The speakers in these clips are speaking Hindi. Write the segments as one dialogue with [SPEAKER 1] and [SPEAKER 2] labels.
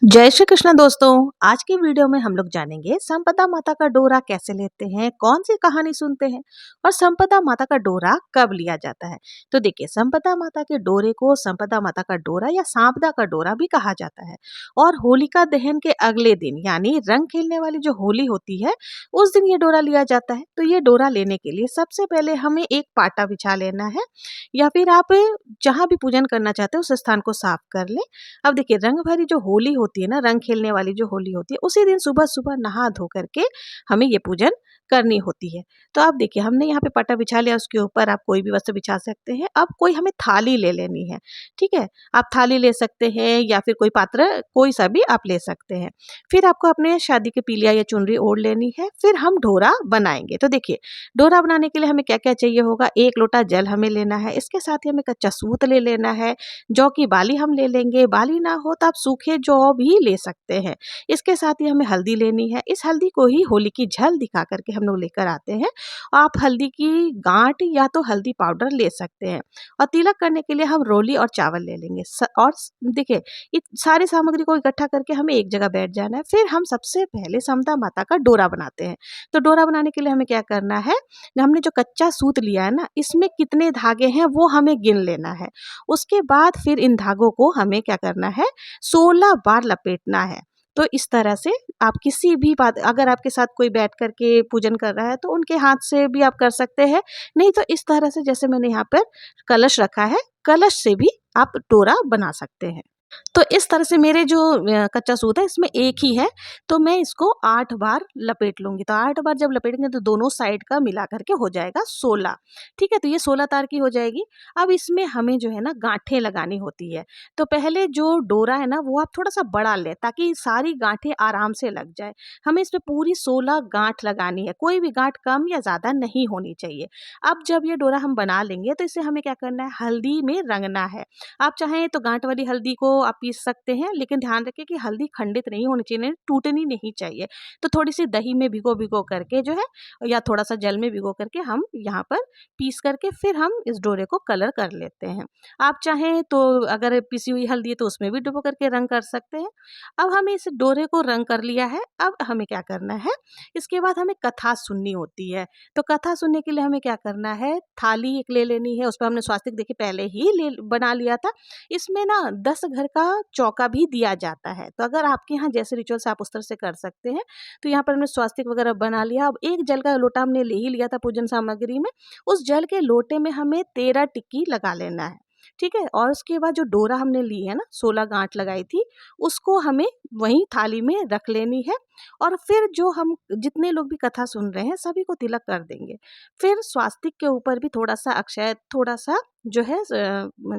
[SPEAKER 1] जय श्री कृष्ण दोस्तों। आज की वीडियो में हम लोग जानेंगे संपदा माता का डोरा कैसे लेते हैं, कौन सी कहानी सुनते हैं और संपदा माता का डोरा कब लिया जाता है। तो देखिए, संपदा माता के डोरे को संपदा माता का डोरा या सांपदा का डोरा भी कहा जाता है। और होलिका दहन के अगले दिन यानी रंग खेलने वाली जो होली होती है, उस दिन ये डोरा लिया जाता है। तो ये डोरा लेने के लिए सबसे पहले हमें एक पाटा बिछा लेना है, या फिर आप जहाँ भी पूजन करना चाहते हैं उस स्थान को साफ कर ले। अब देखिए, रंग भरी जो होली होती है ना, रंग खेलने वाली जो होली होती है, उसी दिन सुबह सुबह नहा धो करके हमें ये पूजन करनी होती है। तो आप देखिए, हमने यहाँ पे पटा बिछा लिया, उसके ऊपर आप कोई भी वस्त्र बिछा सकते हैं। अब कोई हमें थाली ले लेनी है, ठीक है। आप थाली ले सकते हैं या फिर कोई पात्र कोई सा भी आप ले सकते हैं। फिर आपको अपने शादी के पीलिया या चुनरी ओढ़ लेनी है। फिर हम डोरा बनाएंगे। तो देखिए, डोरा बनाने के लिए हमें क्या क्या चाहिए होगा। एक लोटा जल हमें लेना है, इसके साथ ही हमें कच्चा सूत ले लेना है, जौ की बाली हम ले लेंगे, बाली ना हो तो आप सूखे जौ भी ले सकते हैं। इसके साथ ही हमें हल्दी लेनी है, इस हल्दी को ही होली की झल दिखा करके हम लोग लेकर आते हैं। आप हल्दी की गांठ या तो हल्दी पाउडर ले सकते हैं। और तिलक करने के लिए हम रोली और चावल ले लेंगे। देखिए, इस सारी सामग्री को इकट्ठा करके हमें एक जगह बैठ जाना है। फिर हम सबसे पहले समता माता का डोरा बनाते हैं। तो डोरा बनाने के लिए हमें क्या करना है, हमने जो कच्चा सूत लिया है ना, इसमें कितने धागे हैं वो हमें गिन लेना है। उसके बाद फिर इन धागों को हमें क्या करना है, 16 बार लपेटना है। तो इस तरह से आप किसी भी बात, अगर आपके साथ कोई बैठ करके पूजन कर रहा है तो उनके हाथ से भी आप कर सकते हैं। नहीं तो इस तरह से, जैसे मैंने यहाँ पर कलश रखा है, कलश से भी आप डोरा बना सकते हैं। तो इस तरह से मेरे जो कच्चा सूत है इसमें एक ही है, तो मैं इसको 8 बार लपेट लूँगी। तो 8 बार जब लपेटेंगे तो दोनों साइड का मिला करके हो जाएगा 16, ठीक है? तो ये 16 तार की हो जाएगी। अब इसमें हमें जो है ना गाँठें लगानी होती है। तो पहले जो डोरा है ना वो आप थोड़ा-सा बड़ा लें, ताकि सारी गाँठें आराम से लग जाए। हमें इसमें पूरी 16 गाँठ लगानी है, कोई भी गाँठ कम या ज़्यादा नहीं होनी चाहिए। अब जब ये डोरा हम बना लेंगे तो इसे हमें क्या करना है, हल्दी में रंगना है। आप चाहें तो गाँठ वाली हल्दी को आप पीस सकते हैं, लेकिन ध्यान रखें कि हल्दी खंडित नहीं होनी चाहिए, नहीं टूटनी नहीं चाहिए। तो थोड़ी-सी दही में भिगो-भिगो करके जो है, या थोड़ा-सा जल में भिगो करके हम यहाँ पर पीस करके फिर हम इस डोरे को कलर कर लेते हैं। आप चाहें तो अगर पिसी हुई हल्दी है तो उसमें भी डुबो करके रंग कर सकते हैं। अब हमें इस डोरे को रंग कर लिया है, अब हमें क्या करना है, इसके बाद हमें कथा सुननी होती है। तो कथा सुनने के लिए हमें क्या करना है, थाली एक ले लेनी है, उसपे हमने स्वास्तिक देखिए पहले ही ले बना लिया था। इसमें ना 10 घर का चौका भी दिया जाता है। तो अगर आपके यहाँ जैसे रिचुअल्स आप उस तरह से कर सकते हैं। तो यहाँ पर हमने स्वास्तिक वगैरह बना लिया। अब एक जल का लोटा हमने ले ही लिया था पूजन सामग्री में। उस जल के लोटे में हमें 13 टिक्की लगा लेना है, ठीक है। और उसके बाद जो डोरा हमने ली है ना, 16 गांठ लगाई थी, उसको हमें वहीं थाली में रख लेनी है। और फिर जो हम जितने लोग भी कथा सुन रहे हैं सभी को तिलक कर देंगे। फिर स्वास्तिक के ऊपर भी थोड़ा सा अक्षय, थोड़ा सा जो है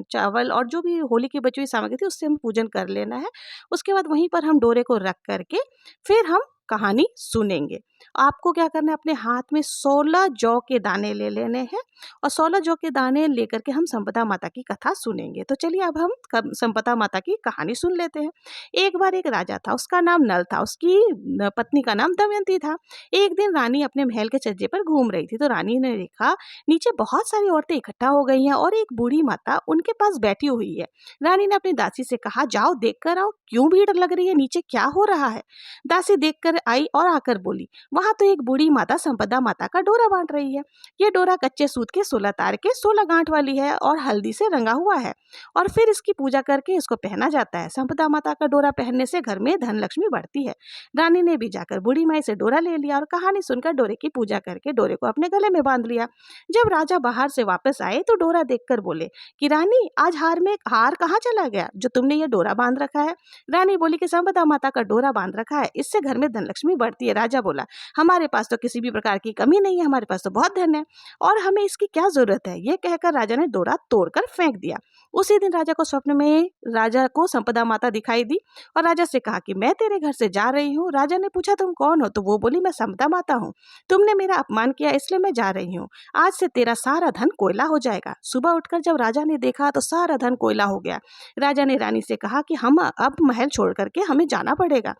[SPEAKER 1] चावल और जो भी होली की बची हुई सामग्री थी उससे हमें पूजन कर लेना है। उसके बाद वहीं पर हम डोरे को रख करके फिर हम कहानी सुनेंगे। आपको क्या करना है, अपने हाथ में 16 जौ के दाने ले लेने हैं और 16 जौ के दाने लेकर के हम संपदा माता की कथा सुनेंगे। तो चलिए अब हम संपदा माता की कहानी सुन लेते हैं। एक बार एक राजा था, उसका नाम नल था, उसकी पत्नी का नाम दमयंती था। एक दिन रानी अपने महल के छज्जे पर घूम रही थी, तो रानी ने देखा नीचे बहुत सारी औरतें इकट्ठा हो गई हैं और एक बूढ़ी माता उनके पास बैठी हुई है। रानी ने अपनी दासी से कहा, जाओ देख कर आओ, क्यों भीड़ लग रही है, नीचे क्या हो रहा है। दासी देख कर आई और आकर बोली, वहां तो एक बूढ़ी माता संपदा माता का डोरा बांध रही है। ये डोरा कच्चे सूत के 16 तार के 16 गांठ वाली है और हल्दी से रंगा हुआ है, और फिर इसकी पूजा करके इसको पहना जाता है। संपदा माता का डोरा पहनने से घर में धन लक्ष्मी बढ़ती है। रानी ने भी जाकर बूढ़ी माई से डोरा ले लिया और कहानी सुनकर डोरे की पूजा करके डोरे को अपने गले में बांध लिया। जब राजा बाहर से वापस आए तो डोरा देखकर बोले कि रानी, आज हार कहाँ चला गया जो तुमने ये डोरा बांध रखा है। रानी बोली कि संपदा माता का डोरा बांध रखा है, इससे घर में धन लक्ष्मी बढ़ती है। राजा बोला, हमारे पास तो किसी भी प्रकार की कमी नहीं है, हमारे पास तो बहुत धन है और हमें इसकी क्या जरूरत है। ये कहकर राजा ने डोरा तोड़कर फेंक दिया। उसी दिन राजा को स्वप्न में राजा को संपदा माता दिखाई दी और राजा से कहा कि मैं तेरे घर से जा रही हूँ। राजा ने पूछा, तुम कौन हो? तो वो बोली, मैं संपदा माता हूँ, तुमने मेरा अपमान किया इसलिए मैं जा रही हूँ। आज से तेरा सारा धन कोयला हो जाएगा। सुबह उठकर जब राजा ने देखा तो सारा धन कोयला हो गया। राजा ने रानी से कहा कि हम अब महल छोड़ करके हमें जाना पड़ेगा।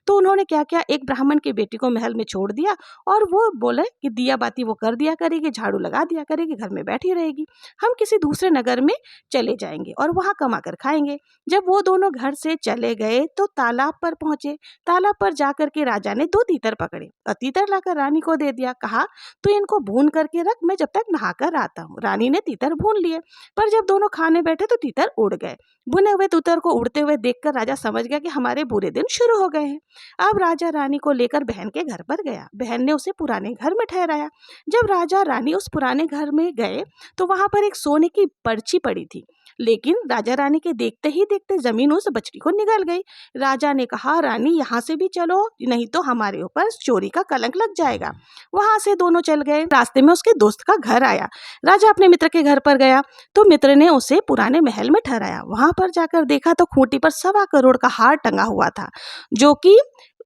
[SPEAKER 1] तो उन्होंने क्या किया, एक ब्राह्मण की बेटी को महल में छोड़ दिया और वो बोले कि दिया बाती वो कर दिया करेगी, झाड़ू लगा दिया करेगी, घर में बैठी रहेगी, हम किसी दूसरे नगर में चले जाएंगे। जाएंगे और वहां कमा कर खाएंगे। जब वो दोनों घर से चले गए तो तालाब पर पहुंचे। तालाब पर जाकर के राजा ने 2 तीतर पकड़े और तीतर लाकर रानी को दे दिया। कहा, तू इनको भून करके रख, मैं जब तक नहा कर आता हूँ। रानी ने तीतर भून लिए, पर जब दोनों खाने बैठे तो तीतर उड़ गए। भुने हुए तीतर को उड़ते हुए देखकर राजा समझ गया कि हमारे बुरे दिन शुरू हो गए हैं। अब राजा रानी को लेकर बहन के घर पर गया। बहन ने उसे पुराने घर में ठहराया। जब राजा रानी उस पुराने घर में गए तो वहां पर एक सोने की पर्ची पड़ी थी, लेकिन राजा रानी के देखते ही देखते जमीन उस बछड़ी को निगल गई। राजा ने कहा, रानी यहाँ से भी चलो, नहीं तो हमारे ऊपर चोरी का कलंक लग जाएगा। वहां से दोनों चल गए। रास्ते में उसके दोस्त का घर आया। राजा अपने मित्र के घर पर गया तो मित्र ने उसे पुराने महल में ठहराया। वहां पर जाकर देखा तो खूंटी पर 1.25 करोड़ का हार टंगा हुआ था, जो कि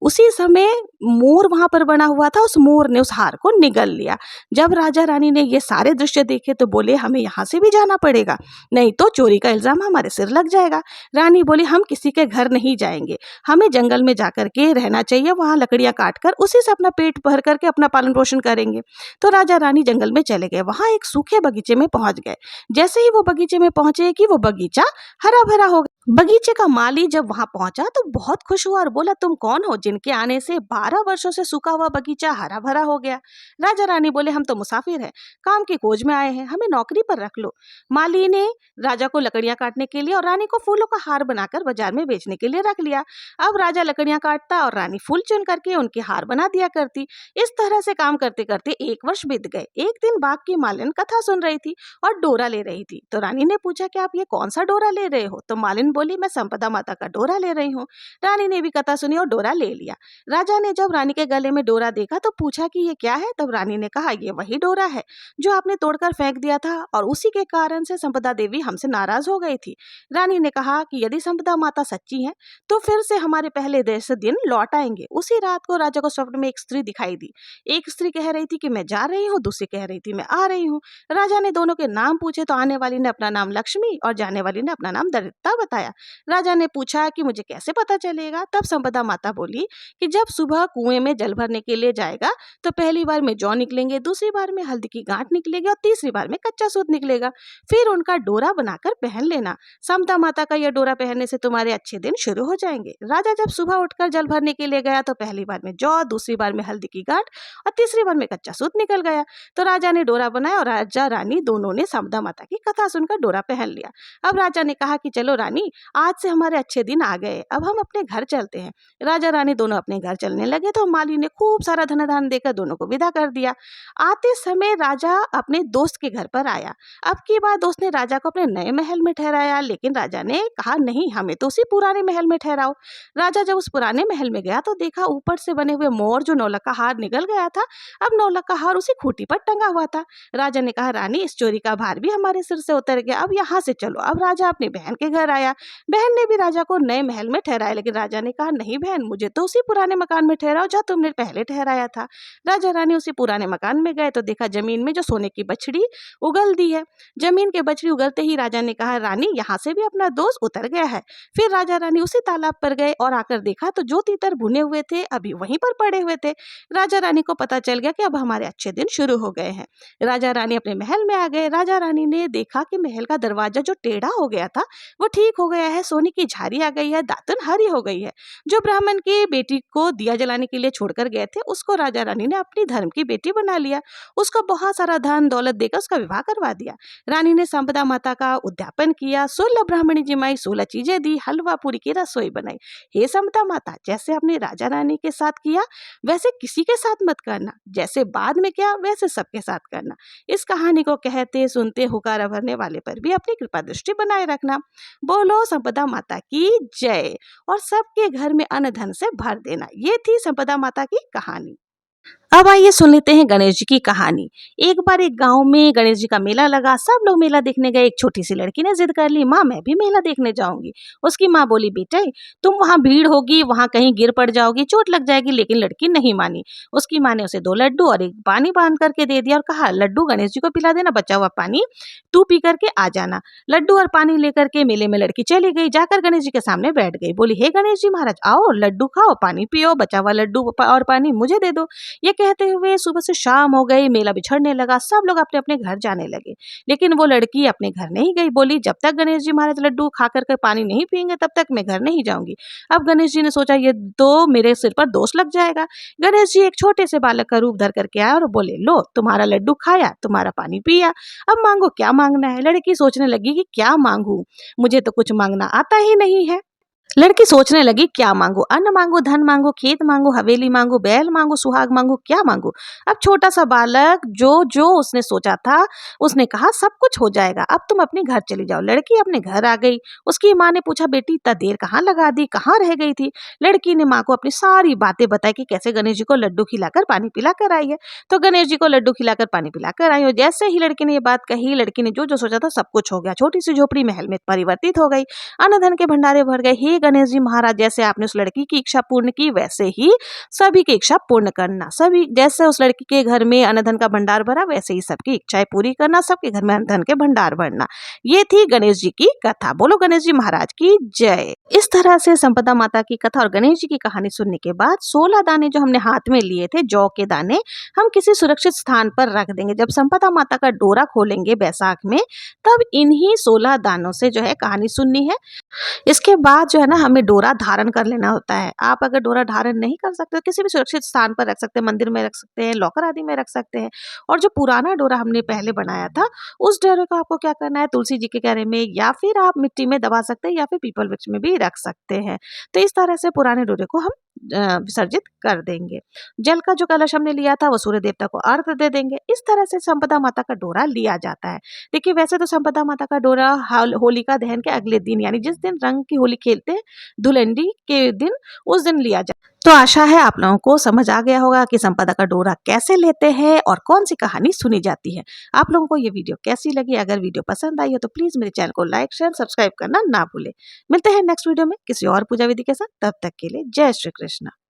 [SPEAKER 1] उसी समय मोर वहां पर बना हुआ था। उस मोर ने उस हार को निगल लिया। जब राजा रानी ने ये सारे दृश्य देखे तो बोले, हमें यहाँ से भी जाना पड़ेगा, नहीं तो चोरी का इल्जाम हमारे सिर लग जाएगा। रानी बोली, हम किसी के घर नहीं जाएंगे, हमें जंगल में जाकर के रहना चाहिए, वहां लकड़ियां काट कर उसी से अपना पेट भर करके अपना पालन पोषण करेंगे। तो राजा रानी जंगल में चले गए। वहां एक सूखे बगीचे में पहुंच गए। जैसे ही वो बगीचे में पहुंचे कि वो बगीचा हरा भरा हो गया। बगीचे का माली जब वहां पहुंचा तो बहुत खुश हुआ और बोला, तुम कौन हो जिनके आने से 12 वर्षों से सूखा हुआ बगीचा हरा भरा हो गया? राजा रानी बोले, हम तो मुसाफिर हैं, काम की खोज में आए हैं, हमें नौकरी पर रख लो। माली ने राजा को लकड़ियां काटने के लिए और रानी को फूलों का हार बनाकर बाजार में बेचने के लिए रख लिया। अब राजा लकड़ियां काटता और रानी फूल चुन करके उनके हार बना दिया करती। इस तरह से काम करते करते 1 वर्ष बीत गए। एक दिन बाग की मालिन कथा सुन रही थी और डोरा ले रही थी। तो रानी ने पूछा कि आप ये कौन सा डोरा ले रहे हो? तो मालिन बोली, मैं संपदा माता का डोरा ले रही हूँ। रानी ने भी कथा सुनी और डोरा ले लिया। राजा ने जब रानी के गले में डोरा देखा तो पूछा कि ये क्या है? तब रानी ने कहा, ये वही डोरा है जो आपने तोड़कर फेंक दिया था और उसी के कारण से संपदा देवी हमसे नाराज हो गई थी। रानी ने कहा कि यदि संपदा माता सच्ची है तो फिर से हमारे पहले जैसे दिन लौट आएंगे। उसी रात को राजा को स्वप्न में एक स्त्री दिखाई दी। एक स्त्री कह रही थी कि मैं जा रही हूँ, दूसरी कह रही थी मैं आ रही हूँ। राजा ने दोनों के नाम पूछे तो आने वाली ने अपना नाम लक्ष्मी और जाने वाली ने अपना नाम दरिद्रता बताया। राजा ने पूछा कि मुझे कैसे पता चलेगा? तब संपदा माता बोली कि जब सुबह कुएं में जल भरने के लिए जाएगा तो पहली बार में जौ निकलेंगे, दूसरी बार में हल्दी की गांठ निकलेगी और तीसरी बार में कच्चा सूत निकलेगा। फिर उनका डोरा बनाकर पहन लेना। संपदा माता का यह डोरा पहनने से तुम्हारे अच्छे दिन शुरू हो जाएंगे। राजा जब सुबह उठकर जल भरने के लिए गया तो पहली बार में जौ, दूसरी बार में हल्दी की गांठ और तीसरी बार में कच्चा सूत निकल गया। तो राजा ने डोरा बनाया और राजा रानी दोनों ने संपदा माता की कथा सुनकर डोरा पहन लिया। अब राजा ने कहा कि चलो रानी, आज से हमारे अच्छे दिन आ गए, अब हम अपने घर चलते हैं। राजा रानी दोनों अपने घर चलने लगे तो माली ने खूब सारा धन देकर दोनों को विदा कर दिया। आते समय राजा अपने दोस्त के घर पर आया। अब की बार दोस्त ने राजा को अपने नए महल में ठहराया, लेकिन राजा ने कहा, नहीं, हमें तो उसी पुराने महल में ठहराओ। राजा जब उस पुराने महल में गया तो देखा ऊपर से बने हुए मोर जो नौलखा हार निकल गया था, अब नौलखा हार उसी खूंटी पर टंगा हुआ था। राजा ने कहा, रानी, इस चोरी का भार भी हमारे सिर से उतर गया, अब यहाँ से चलो। अब राजा अपनी बहन के घर आया। बहन ने भी राजा को नए महल में ठहराया, लेकिन राजा ने कहा, नहीं बहन, मुझे तो उसी पुराने मकान में ठहराओ जहाँ तुमने पहले ठहराया था। राजा रानी उसी पुराने मकान में गए तो देखा जमीन में जो सोने की बछड़ी उगल दी है। जमीन के बछड़ी उगलते ही राजा ने कहा, रानी, यहाँ से भी अपना दोष उतर गया है। फिर राजा रानी उसी तालाब पर गए और आकर देखा तो जो तीतर भुने हुए थे अभी वहीं पर पड़े हुए थे। राजा रानी को पता चल गया कि अब हमारे अच्छे दिन शुरू हो गए हैं। राजा रानी अपने महल में आ गए। राजा रानी ने देखा कि महल का दरवाजा जो टेढ़ा हो गया था वो ठीक हो गया है, सोने की झारी आ गई है, दातन हरी हो गई है। जो ब्राह्मण की बेटी को दिया जलाने के लिए छोड़कर गए थे उसको राजा रानी ने अपनी धर्म की बेटी बना लिया। उसको बहुत सारा धन दौलत देकर उसका विवाह करवा दिया। रानी ने संपदा माता का उद्यापन किया, 16 ब्राह्मणी जिमाई, 16 चीजें दी, हलवा पूरी की रसोई बनाई। हे संपदा माता, जैसे आपने राजा रानी के साथ किया वैसे किसी के साथ मत करना, जैसे बाद में किया वैसे सबके साथ करना। इस कहानी को कहते सुनते हुकारा भरने वाले पर भी अपनी कृपा दृष्टि बनाए रखना। बोलो संपदा माता की जय। और सबके घर में अन्न धन से भर देना। ये थी संपदा माता की कहानी। अब आइए सुन लेते हैं गणेश जी की कहानी। एक बार एक गांव में गणेश जी का मेला लगा। सब लोग मेला देखने गए। एक छोटी सी लड़की ने जिद कर ली, माँ, मैं भी मेला देखने जाऊंगी। उसकी माँ बोली, बेटे, तुम वहाँ भीड़ होगी, वहाँ कहीं गिर पड़ जाओगी, चोट लग जाएगी। लेकिन लड़की नहीं मानी। उसकी माँ ने उसे 2 लड्डू और एक पानी बांध करके दे दिया और कहा, लड्डू गणेश जी को पिला देना, बचा हुआ पानी तू पी करके आ जाना। लड्डू और पानी लेकर के मेले में लड़की चली गई। जाकर गणेश जी के सामने बैठ गई। बोली, हे गणेश जी महाराज, आओ, लड्डू खाओ, पानी पियो, बचा हुआ लड्डू और पानी मुझे दे दो। ये कहते हुए सुबह से शाम हो गई, मेला बिछड़ने लगा, सब लोग अपने अपने घर जाने लगे। लेकिन वो लड़की अपने घर नहीं गई, बोली जब तक गणेश जी महाराज लड्डू खा करके पानी नहीं पियेंगे तब तक मैं घर नहीं जाऊंगी। अब गणेश जी ने सोचा ये तो मेरे सिर पर दोष लग जाएगा। गणेश जी एक छोटे से बालक का रूप धर करके आए और बोले, लो तुम्हारा लड्डू खाया, तुम्हारा पानी पिया, अब मांगो क्या मांगना है। लड़की सोचने लगी कि क्या मांगू, मुझे तो कुछ मांगना आता ही नहीं है। लड़की सोचने लगी क्या मांगू, अन्न मांगू, धन मांगू, खेत मांगू, हवेली मांगू, बैल मांगू, सुहाग मांगू, क्या मांगू। अब छोटा सा बालक जो जो उसने सोचा था उसने कहा सब कुछ हो जाएगा, अब तुम अपने घर चली जाओ। लड़की अपने घर आ गई। उसकी माँ ने पूछा, बेटी इतना देर कहाँ लगा दी, कहाँ रह गई थी। लड़की ने माँ को अपनी सारी बातें बताई कि कैसे गणेश जी को लड्डू खिलाकर पानी पिलाकर आई है। तो गणेश जी को लड्डू खिलाकर पानी पिलाकर आई हो। जैसे ही लड़की ने ये बात कही, लड़की ने जो जो सोचा था सब कुछ हो गया। छोटी सी झोपड़ी महल में परिवर्तित हो गई, अन्न धन के भंडारे भर गए। हे गणेश जी महाराज, जैसे आपने उस लड़की की इच्छा पूर्ण की वैसे ही सभी की इच्छा पूर्ण करना। सभी जैसे उस लड़की के घर में अन्न धन का भंडार भरा वैसे ही सबकी इच्छाएं पूरी करना, सबके घर में अन्न धन के भंडार भरना। ये थी गणेश जी की कथा। बोलो गणेश जी महाराज की जय। इस तरह से संपदा माता की कथा और गणेश जी की कहानी सुनने के बाद 16 दाने जो हमने हाथ में लिए थे, जौ के दाने, हम किसी सुरक्षित स्थान पर रख देंगे। जब संपदा माता का डोरा खोलेंगे बैसाख में, तब इन्हीं 16 दानों से जो है कहानी सुननी है। इसके बाद जो है ना, हमें डोरा धारण कर लेना होता है। आप अगर डोरा धारण नहीं कर सकते तो किसी भी सुरक्षित स्थान पर रख सकते हैं, मंदिर में रख सकते हैं, लॉकर आदि में रख सकते हैं। और जो पुराना डोरा हमने पहले बनाया था, उस डोरे को आपको क्या करना है, तुलसी जी के क्यारे में या फिर आप मिट्टी में दबा सकते हैं या फिर पीपल वृक्ष में भी रख सकते हैं। तो इस तरह से पुराने डोरे को हम विसर्जित कर देंगे। जल का जो कलश हमने लिया था वो सूर्य देवता को अर्घ दे देंगे। इस तरह से संपदा माता का डोरा लिया जाता है। देखिए वैसे तो संपदा माता का डोरा होलिका दहन के अगले दिन, यानी जिस दिन रंग की होली खेलते हैं, धुलंडी के दिन, उस दिन लिया जाता है। तो आशा है आप लोगों को समझ आ गया होगा कि संपदा का डोरा कैसे लेते हैं और कौन सी कहानी सुनी जाती है। आप लोगों को ये वीडियो कैसी लगी? अगर वीडियो पसंद आई हो तो प्लीज मेरे चैनल को लाइक, शेयर, सब्सक्राइब करना ना भूले। मिलते हैं नेक्स्ट वीडियो में किसी और पूजा विधि के साथ। तब तक के लिए जय श्री कृष्ण।